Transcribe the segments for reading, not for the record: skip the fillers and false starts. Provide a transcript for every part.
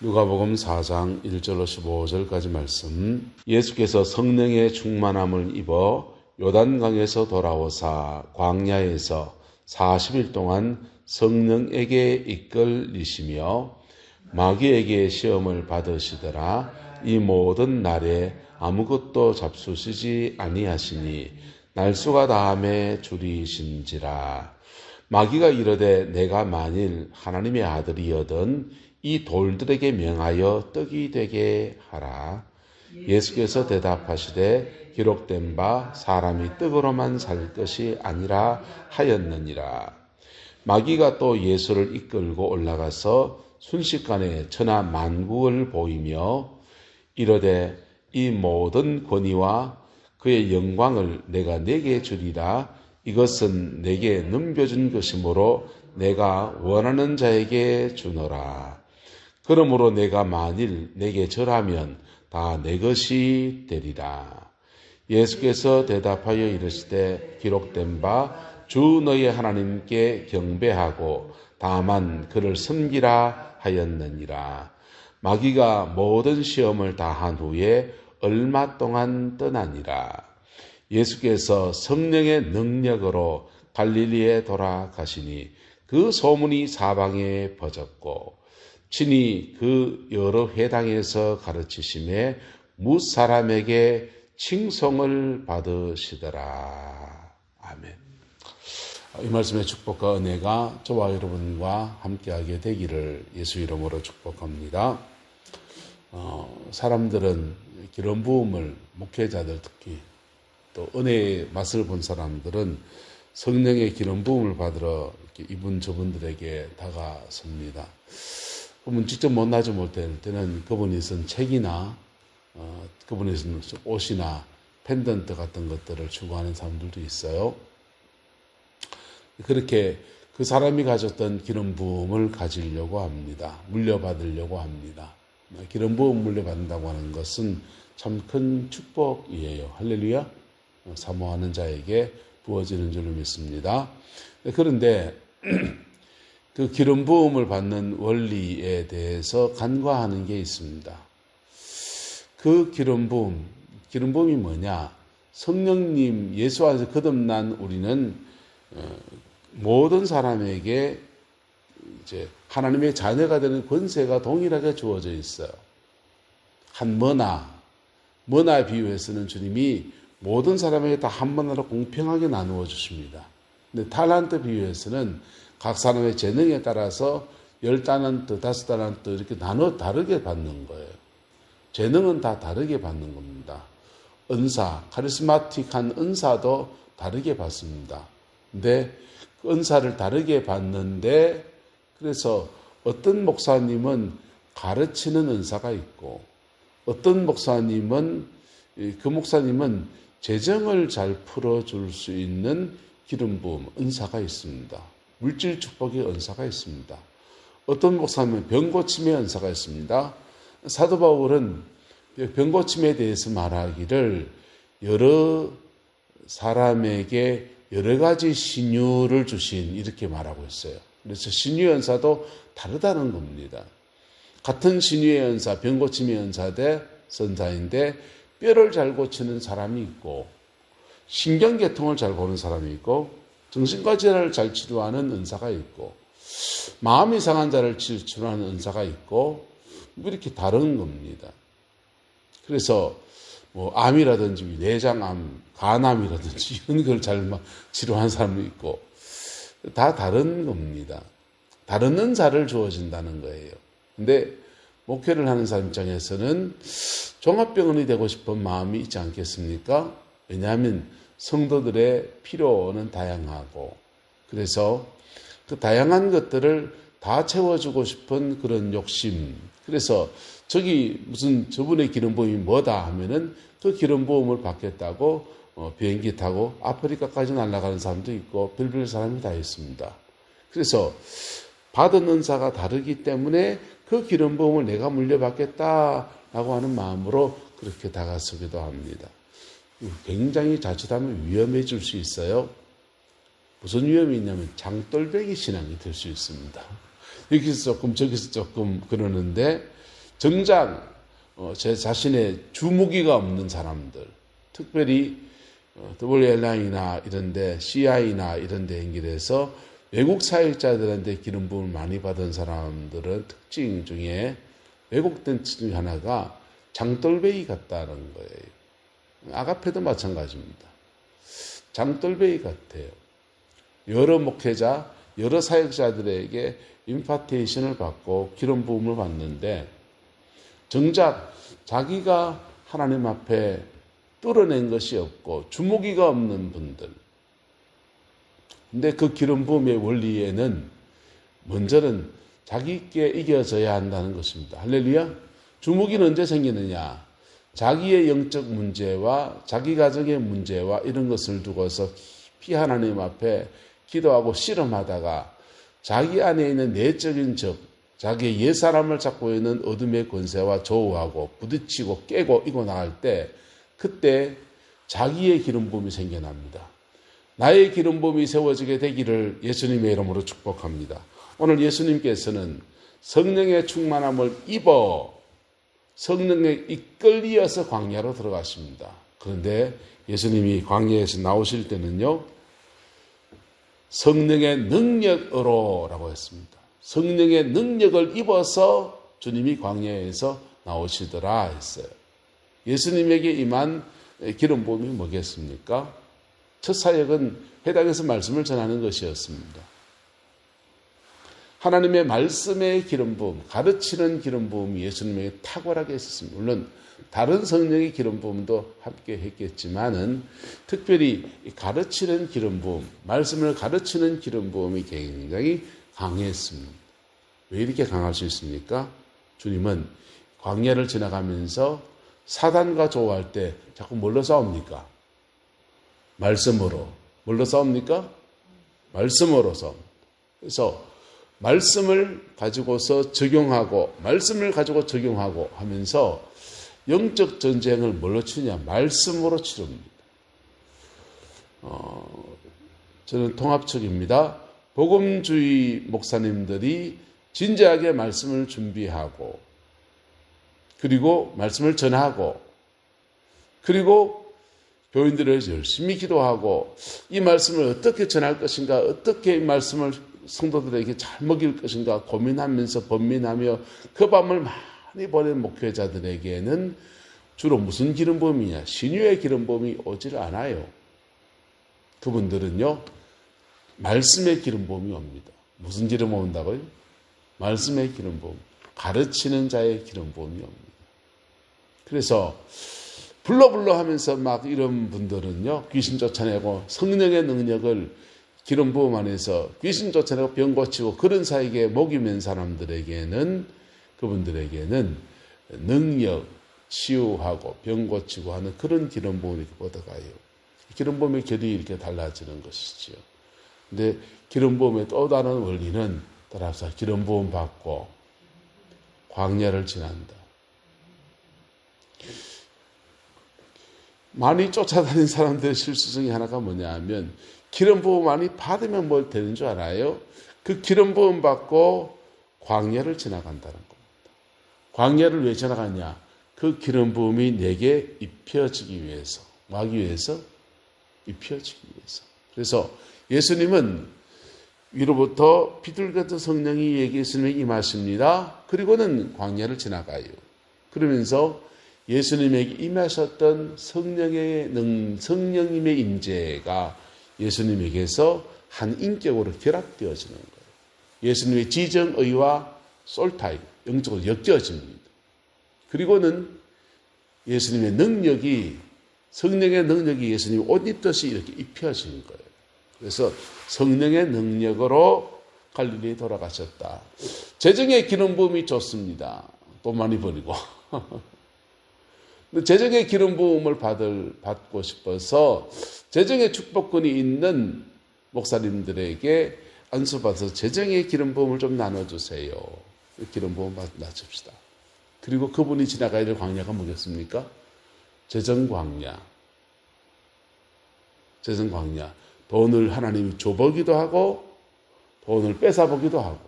누가복음 4장 1절로 15절까지 말씀. 예수께서 성령의 충만함을 입어 요단강에서 돌아오사 광야에서 40일 동안 성령에게 이끌리시며 마귀에게 시험을 받으시더라. 이 모든 날에 아무것도 잡수시지 아니하시니 날수가 다함에 줄이신지라. 마귀가 이르되 내가 만일 하나님의 아들이여든 이 돌들에게 명하여 떡이 되게 하라. 예수께서 대답하시되 기록된 바 사람이 떡으로만 살 것이 아니라 하였느니라. 마귀가 또 예수를 이끌고 올라가서 순식간에 천하 만국을 보이며 이르되 이 모든 권위와 그의 영광을 내가 네게 주리라. 이것은 내게 넘겨준 것이므로 내가 원하는 자에게 주노라. 그러므로 내가 만일 내게 절하면 다 내 것이 되리라. 예수께서 대답하여 이르시되 기록된 바 주 너의 하나님께 경배하고 다만 그를 섬기라 하였느니라. 마귀가 모든 시험을 다한 후에 얼마 동안 떠나니라. 예수께서 성령의 능력으로 갈릴리에 돌아가시니 그 소문이 사방에 퍼졌고 친히 그 여러 회당에서 가르치심에 무사람에게 칭송을 받으시더라. 아멘. 이 말씀의 축복과 은혜가 저와 여러분과 함께하게 되기를 예수 이름으로 축복합니다. 사람들은 기름 부음을 목회자들 특히 또 은혜의 맛을 본 사람들은 성령의 기름 부음을 받으러 이분 저분들에게 다가섭니다. 그러면 직접 만나지 못할 때는 그분이 쓴 책이나 그분이 쓴 옷이나 펜던트 같은 것들을 추구하는 사람들도 있어요. 그렇게 그 사람이 가졌던 기름 부음을 가지려고 합니다. 물려받으려고 합니다. 기름 부음 물려받는다고 하는 것은 참 큰 축복이에요. 할렐루야. 사모하는 자에게 부어지는 줄로 믿습니다. 그런데 그 기름 부음을 받는 원리에 대해서 간과하는 게 있습니다. 그 기름 부음이 뭐냐? 성령님 예수 안에서 거듭난 우리는 모든 사람에게 이제 하나님의 자녀가 되는 권세가 동일하게 주어져 있어요. 한 머나 비유해서는 주님이 모든 사람에게 다 한 머나로 공평하게 나누어 주십니다. 근데 탈란트 비유에서는 각 사람의 재능에 따라서 10달란트, 5달란트 이렇게 나눠 다르게 받는 거예요. 재능은 다 다르게 받는 겁니다. 은사, 카리스마틱한 은사도 다르게 받습니다. 근데 그 은사를 다르게 받는데 그래서 어떤 목사님은 가르치는 은사가 있고 어떤 목사님은 그 목사님은 재정을 잘 풀어줄 수 있는 기름 부음, 은사가 있습니다. 물질 축복의 은사가 있습니다. 어떤 목사님은 병고침의 은사가 있습니다. 사도 바울은 병고침에 대해서 말하기를 여러 사람에게 여러 가지 신유를 주신 이렇게 말하고 있어요. 그래서 신유 은사도 다르다는 겁니다. 같은 신유의 은사, 병고침의 선사인데 뼈를 잘 고치는 사람이 있고 신경계통을 잘 보는 사람이 있고 정신과 질환을 잘 치료하는 은사가 있고 마음이 상한 자를 치료하는 은사가 있고 이렇게 다른 겁니다. 그래서 암이라든지 내장암, 간암이라든지 이런 걸 잘 치료하는 사람도 있고 다 다른 겁니다. 다른 은사를 주어진다는 거예요. 근데 목회를 하는 사람 입장에서는 종합병원이 되고 싶은 마음이 있지 않겠습니까? 왜냐하면 성도들의 필요는 다양하고 그래서 그 다양한 것들을 다 채워주고 싶은 그런 욕심. 그래서 저분의 기름 부음이 뭐다 하면은 그 기름 부음을 받겠다고 비행기 타고 아프리카까지 날아가는 사람도 있고 별별 사람이 다 있습니다. 그래서 받은 은사가 다르기 때문에 그 기름 부음을 내가 물려받겠다라고 하는 마음으로 그렇게 다가서기도 합니다. 굉장히 자칫하면 위험해질 수 있어요. 무슨 위험이 있냐면 장돌배기 신앙이 될 수 있습니다. 여기서 조금 저기서 조금 그러는데 정작 제 자신의 주무기가 없는 사람들, 특별히 WLI나 이런데 CI나 이런데 연결해서 외국 사역자들한테 기름 부음을 많이 받은 사람들은 특징 중에 왜곡된 중 하나가 장돌배기 같다는 거예요. 아가페도 마찬가지입니다. 장돌배기 같아요. 여러 목회자, 여러 사역자들에게 임파테이션을 받고 기름 부음을 받는데 정작 자기가 하나님 앞에 뚫어낸 것이 없고 주무기가 없는 분들. 근데 그 기름 부음의 원리에는 먼저는 자기께 이겨져야 한다는 것입니다. 할렐루야. 주무기는 언제 생기느냐? 자기의 영적 문제와 자기 가정의 문제와 이런 것을 두고서 깊이 하나님 앞에 기도하고 씨름하다가 자기 안에 있는 내적인 적, 자기의 옛사람을 잡고 있는 어둠의 권세와 조우하고 부딪히고 깨고 이고 나갈 때 그때 자기의 기름 부음이 생겨납니다. 나의 기름 부음이 세워지게 되기를 예수님의 이름으로 축복합니다. 오늘 예수님께서는 성령의 충만함을 입어 성령에 이끌리어서 광야로 들어가십니다. 그런데 예수님이 광야에서 나오실 때는요, 성령의 능력으로 라고 했습니다. 성령의 능력을 입어서 주님이 광야에서 나오시더라 했어요. 예수님에게 임한 기름 부음이 뭐겠습니까? 첫 사역은 회당에서 말씀을 전하는 것이었습니다. 하나님의 말씀의 기름 부음, 가르치는 기름 부음이 예수님에게 탁월하게 있었습니다. 물론 다른 성령의 기름 부음도 함께 했겠지만은 특별히 가르치는 기름 부음, 말씀을 가르치는 기름 부음이 굉장히 강했습니다. 왜 이렇게 강할 수 있습니까? 주님은 광야를 지나가면서 사단과 조화할 때 자꾸 뭘로 싸웁니까? 말씀으로. 뭘로 싸웁니까? 말씀으로 싸웁니다. 그래서 말씀을 가지고서 적용하고 말씀을 가지고 적용하고 하면서 영적 전쟁을 뭘로 치느냐? 말씀으로 치릅니다. 저는 통합측입니다. 복음주의 목사님들이 진지하게 말씀을 준비하고 그리고 말씀을 전하고 그리고 교인들을 열심히 기도하고 이 말씀을 어떻게 전할 것인가, 어떻게 이 말씀을 성도들에게 잘 먹일 것인가 고민하면서 번민하며 그 밤을 많이 보낸 목회자들에게는 주로 무슨 기름 부음이냐? 신유의 기름 부음이 오질 않아요. 그분들은요, 말씀의 기름 부음이 옵니다. 무슨 기름 부음이 온다고요? 말씀의 기름 부음, 가르치는 자의 기름 부음이 옵니다. 그래서 불러 하면서 막 이런 분들은요, 귀신 쫓아내고 성령의 능력을 기름 부음 안에서 귀신 쫓아내고 병 고치고 그런 사이에 먹이면 사람들에게는 그분들에게는 능력, 치유하고 병 고치고 하는 그런 기름 부음이 얻어가요. 기름 부음의 결이 이렇게 달라지는 것이지요. 근데 기름 부음의 또 다른 원리는 따라서 기름 부음 받고 광야를 지난다. 많이 쫓아다닌 사람들의 실수 중에 하나가 뭐냐 하면 기름 부음 많이 받으면 뭘 되는 줄 알아요? 그 기름 부음 받고 광야를 지나간다는 겁니다. 광야를 왜 지나가냐? 그 기름 부음이 내게 입혀지기 위해서, 뭐 하기 위해서? 입혀지기 위해서. 그래서 예수님은 위로부터 비둘기같은 성령이 예수님에게 임하십니다. 그리고는 광야를 지나가요. 그러면서 예수님에게 임하셨던 성령님의 임재가 예수님에게서 한 인격으로 결합되어지는 거예요. 예수님의 지정의와 솔타임, 영적으로 엮여집니다. 그리고는 예수님의 능력이, 성령의 능력이 예수님이 옷 입듯이 이렇게 입혀지는 거예요. 그래서 성령의 능력으로 갈릴리에 돌아가셨다. 재정의 기름 부음이 좋습니다. 돈 많이 버리고. 재정의 기름 부음을 받고 싶어서 재정의 축복권이 있는 목사님들에게 안수받아서 재정의 기름 부음을 좀 나눠주세요. 기름 부음 낮춥시다. 그리고 그분이 지나가야 될 광야가 뭐겠습니까? 재정 광야. 재정 광야. 돈을 하나님이 줘보기도 하고 돈을 뺏어보기도 하고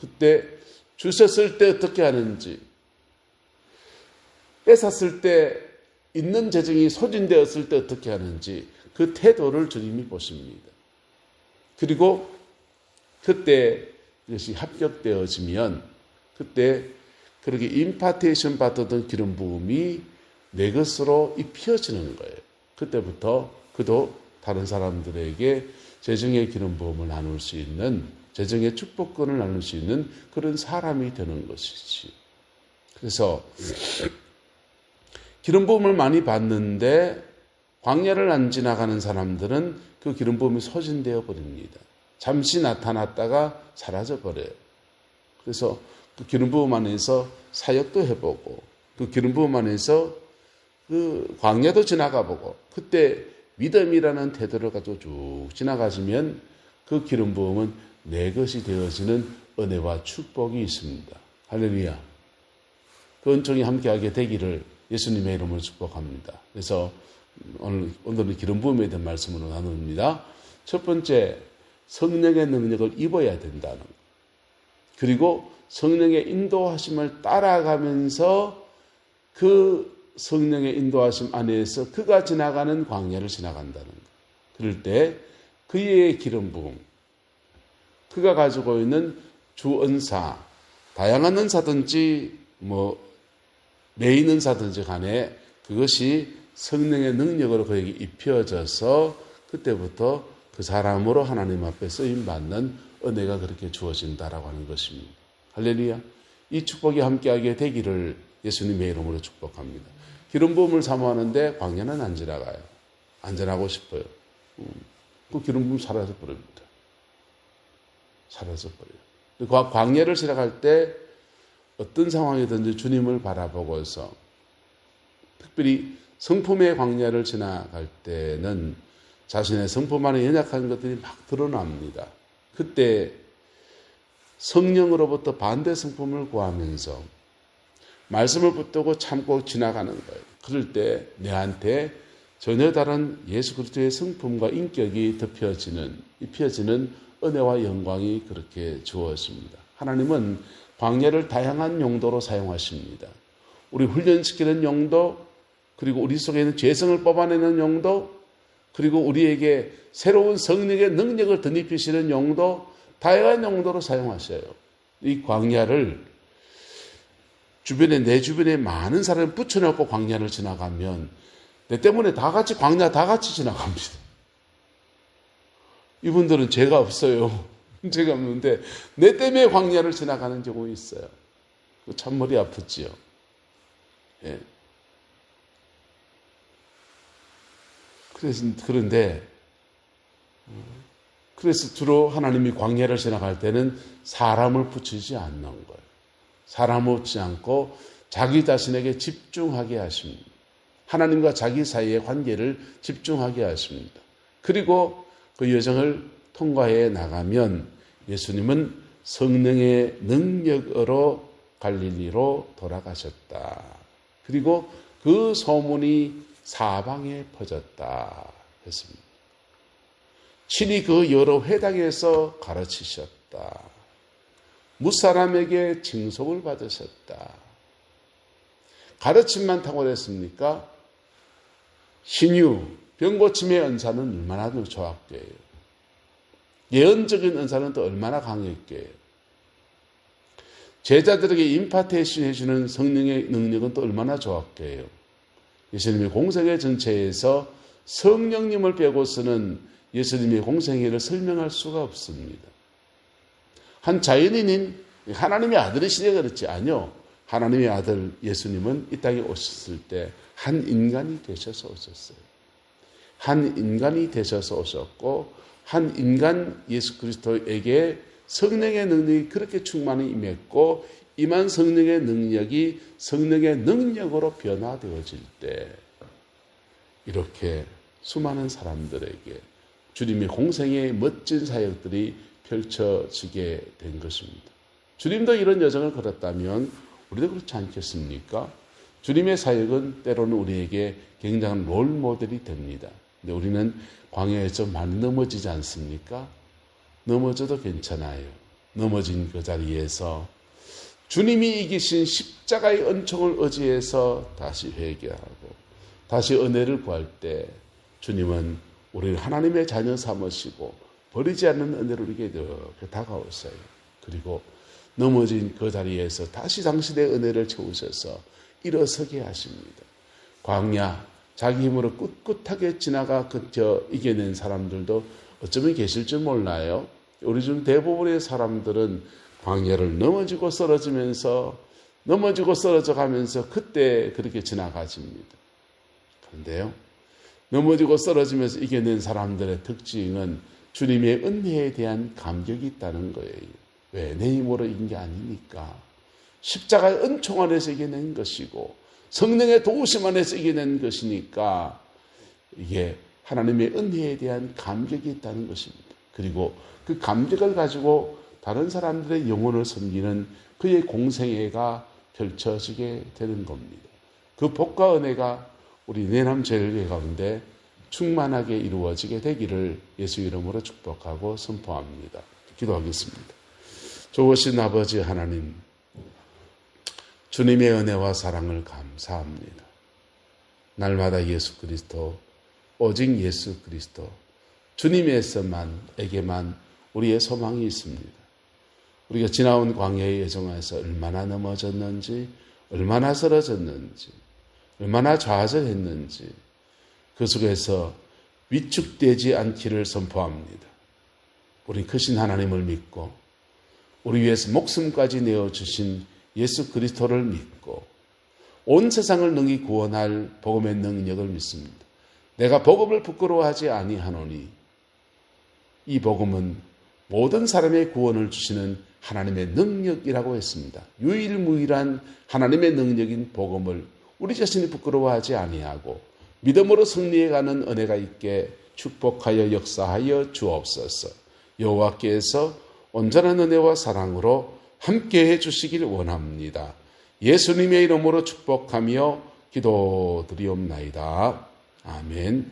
그때 주셨을 때 어떻게 하는지, 뺏었을 때 있는 재정이 소진되었을 때 어떻게 하는지 그 태도를 주님이 보십니다. 그리고 그때 이것이 합격되어지면 그때 그렇게 임파테이션 받았던 기름 부음이 내 것으로 입혀지는 거예요. 그때부터 그도 다른 사람들에게 재정의 기름 부음을 나눌 수 있는, 재정의 축복권을 나눌 수 있는 그런 사람이 되는 것이지. 그래서 기름 부음을 많이 받는데 광야를 안 지나가는 사람들은 그 기름 부음이 소진되어 버립니다. 잠시 나타났다가 사라져 버려요. 그래서 그 기름 부음 안에서 사역도 해보고 그 기름 부음 안에서 그 광야도 지나가 보고 그때 믿음이라는 태도를 가지고 쭉 지나가시면 그 기름 부음은 내 것이 되어지는 은혜와 축복이 있습니다. 할렐루야. 그 은총이 함께하게 되기를 예수님의 이름으로 축복합니다. 그래서 오늘은 기름 부음에 대한 말씀으로 나눕니다. 첫 번째, 성령의 능력을 입어야 된다는 것. 그리고 성령의 인도하심을 따라가면서 그 성령의 인도하심 안에서 그가 지나가는 광야를 지나간다는 것. 그럴 때 그의 기름 부음, 그가 가지고 있는 주 은사, 다양한 은사든지 메인 은사든지 간에 그것이 성령의 능력으로 그에게 입혀져서 그때부터 그 사람으로 하나님 앞에 쓰임받는 은혜가 그렇게 주어진다라고 하는 것입니다. 할렐루야. 이 축복이 함께하게 되기를 예수님의 이름으로 축복합니다. 기름 부음을 사모하는데 광야는 안 지나가요. 안전하고 싶어요. 그 기름 부음 사라져 버립니다. 사라져 버려요. 광야를 지나갈 때 어떤 상황이든지 주님을 바라보고서 특별히 성품의 광야를 지나갈 때는 자신의 성품 안에 연약한 것들이 막 드러납니다. 그때 성령으로부터 반대 성품을 구하면서 말씀을 붙들고 참고 지나가는 거예요. 그럴 때 내한테 전혀 다른 예수 그리스도의 성품과 인격이 입혀지는 은혜와 영광이 그렇게 주어집니다. 하나님은 광야를 다양한 용도로 사용하십니다. 우리 훈련시키는 용도, 그리고 우리 속에 있는 죄성을 뽑아내는 용도, 그리고 우리에게 새로운 성령의 능력을 덧입히시는 용도, 다양한 용도로 사용하셔요. 이 광야를 내 주변에 많은 사람을 붙여놓고 광야를 지나가면 내 때문에 광야 다 같이 지나갑니다. 이분들은 죄가 없어요. 죄가 없는데 내 때문에 광야를 지나가는 경우 있어요. 참 머리 아프지요. 예. 그래서 주로 하나님이 광야를 지나갈 때는 사람을 붙이지 않는 거예요. 사람을 붙이지 않고 자기 자신에게 집중하게 하십니다. 하나님과 자기 사이의 관계를 집중하게 하십니다. 그리고 그 여정을 통과해 나가면 예수님은 성령의 능력으로 갈릴리로 돌아가셨다. 그리고 그 소문이 사방에 퍼졌다 했습니다. 친히 그 여러 회당에서 가르치셨다. 무사람에게 징속을 받으셨다. 가르침만 탁월했습니까? 신유, 병고침의 은사는 얼마나 더 좋았게요. 예언적인 은사는 또 얼마나 강했게요. 제자들에게 임파테이션 해주는 성령의 능력은 또 얼마나 좋았게요. 예수님의 공생애 전체에서 성령님을 빼고서는 예수님의 공생애를 설명할 수가 없습니다. 한 자연인인 하나님의 아들이시냐 그렇지? 아니요. 하나님의 아들 예수님은 이 땅에 오셨을 때 한 인간이 되셔서 오셨어요. 한 인간이 되셔서 오셨고 한 인간 예수 그리스도에게 성령의 능력이 그렇게 충만히 임했고 임한 성령의 능력이 성령의 능력으로 변화되어질 때 이렇게 수많은 사람들에게 주님의 공생의 멋진 사역들이 펼쳐지게 된 것입니다. 주님도 이런 여정을 걸었다면 우리도 그렇지 않겠습니까? 주님의 사역은 때로는 우리에게 굉장한 롤 모델이 됩니다. 근데 우리는 광야에서 많이 넘어지지 않습니까? 넘어져도 괜찮아요. 넘어진 그 자리에서 주님이 이기신 십자가의 은총을 의지해서 다시 회개하고 다시 은혜를 구할 때 주님은 우리를 하나님의 자녀 삼으시고 버리지 않는 은혜를 우리에게 이렇게 다가오세요. 그리고 넘어진 그 자리에서 다시 당신의 은혜를 채우셔서 일어서게 하십니다. 광야 자기 힘으로 꿋꿋하게 지나가 그저 이겨낸 사람들도 어쩌면 계실 줄 몰라요. 우리 중 대부분의 사람들은 광야를 넘어지고 쓰러져 가면서 그때 그렇게 지나가집니다. 그런데요, 넘어지고 쓰러지면서 이겨낸 사람들의 특징은 주님의 은혜에 대한 감격이 있다는 거예요. 왜? 내 힘으로 이긴 게 아니니까. 십자가의 은총 안에서 이겨낸 것이고 성령의 도우심 안에서 이겨낸 것이니까 이게 하나님의 은혜에 대한 감격이 있다는 것입니다. 그리고 그 감격을 가지고 다른 사람들의 영혼을 섬기는 그의 공생애가 펼쳐지게 되는 겁니다. 그 복과 은혜가 우리 내남제일교회 가운데 충만하게 이루어지게 되기를 예수 이름으로 축복하고 선포합니다. 기도하겠습니다. 좋으신 아버지 하나님, 주님의 은혜와 사랑을 감사합니다. 날마다 예수 그리스도, 오직 예수 그리스도, 주님에게만 우리의 소망이 있습니다. 우리가 지나온 광야의 여정에서 얼마나 넘어졌는지, 얼마나 쓰러졌는지, 얼마나 좌절했는지 그 속에서 위축되지 않기를 선포합니다. 우리 크신 하나님을 믿고 우리 위해서 목숨까지 내어주신 예수 그리스도를 믿고 온 세상을 능히 구원할 복음의 능력을 믿습니다. 내가 복음을 부끄러워하지 아니하노니 이 복음은 모든 사람의 구원을 주시는 하나님의 능력이라고 했습니다. 유일무이한 하나님의 능력인 복음을 우리 자신이 부끄러워하지 아니하고 믿음으로 승리해가는 은혜가 있게 축복하여 역사하여 주옵소서. 여호와께서 온전한 은혜와 사랑으로 함께해 주시길 원합니다. 예수님의 이름으로 축복하며 기도드리옵나이다. 아멘.